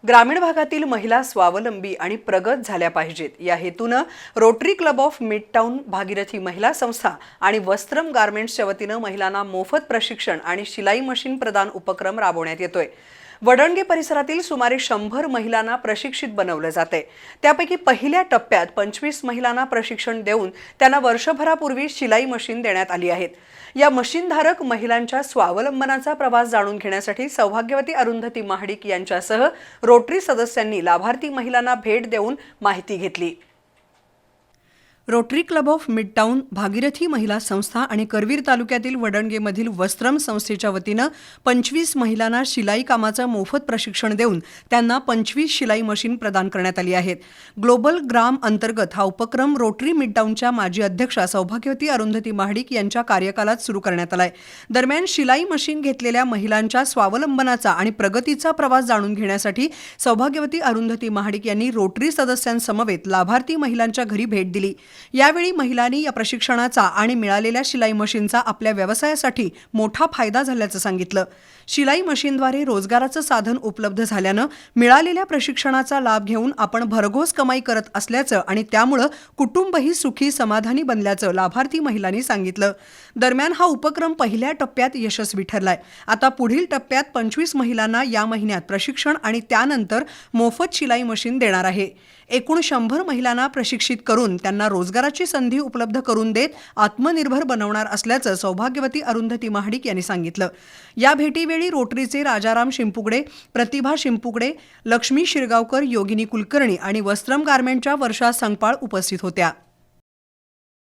ग्रामीण भागातील महिला स्वावलंबी आणि प्रगत झाल्या पाहिजेत या हेतूनं rotary club of midtown Bhagirathi महिला संस्था आणि वस्त्रम गारमेंट्सच्या वतीनं महिलांना मोफत प्रशिक्षण आणि शिलाई मशीन प्रदान उपक्रम राबवण्यात येतोय। वडणगे परिसरातील सुमारे 100 महिलांना प्रशिक्षित बनवले जाते। त्यापैकी पहिल्या टप्प्यात 25 महिलांना प्रशिक्षण देऊन त्यांना वर्षभरापूर्वी शिलाई मशीन देण्यात आली आहेत। या मशीनधारक महिलांच्या स्वावलंबनाचा प्रवास जाणून घेण्यासाठी सौभाग्यवती अरुंधती महाडिक यांच्यासह रोटरी सदस्यांनी लाभार्थी महिलांना भेट देऊन माहिती घेतली। Rotary club of midtown Bhagirathi महिला संस्था आणि करवीर तालुक्यातील वडणगेमधील वस्त्रम संस्थेच्या वतीनं 25 महिलांना शिलाई कामाचं मोफत प्रशिक्षण देऊन त्यांना 25 शिलाई मशीन प्रदान करण्यात आली आहेत। ग्लोबल ग्राम अंतर्गत हा उपक्रम रोटरी मिडटाउनच्या माजी अध्यक्षा सौभाग्यवती अरुंधती महाडिक यांच्या कार्यकालात सुरू करण्यात आलाय। दरम्यान शिलाई मशीन घेतलेल्या महिलांच्या स्वावलंबनाचा आणि प्रगतीचा प्रवास जाणून घेण्यासाठी सौभाग्यवती अरुंधती महाडिक यांनी रोटरी सदस्यांसमवेत लाभार्थी महिलांच्या घरी भेट दिली। यावेळी महिलांनी या प्रशिक्षणाचा आणि मिळालेल्या शिलाई मशीनचा आपल्या व्यवसायासाठी मोठा फायदा झाल्याचं सांगितलं। शिलाई मशीनद्वारे रोजगाराचं साधन उपलब्ध झाल्यानं मिळालेल्या प्रशिक्षणाचा लाभ घेऊन आपण भरघोस कमाई करत असल्याचं आणि त्यामुळे कुटुंबही सुखी समाधानी बनल्याचं लाभार्थी महिलांनी सांगितलं। दरम्यान हा उपक्रम पहिल्या टप्प्यात यशस्वी ठरलाय। आता पुढील टप्प्यात 25 महिलांना या महिन्यात प्रशिक्षण आणि त्यानंतर मोफत शिलाई मशीन देणार आहे। एकूण 100 महिलांना प्रशिक्षित करून त्यांना रोजगाराची संधी उपलब्ध करून देत आत्मनिर्भर बनवणार असल्याचं सौभाग्यवती अरुंधती महाडिक यांनी सांगितलं। या भेटीवेळी रोटरीचे राजाराम शिंपुगडे, प्रतिभा शिंपुगडे, लक्ष्मी शिरगावकर, योगिनी कुलकर्णी आणि वस्त्रम गारमेंटच्या वर्षा संगपाळ उपस्थित होत्या।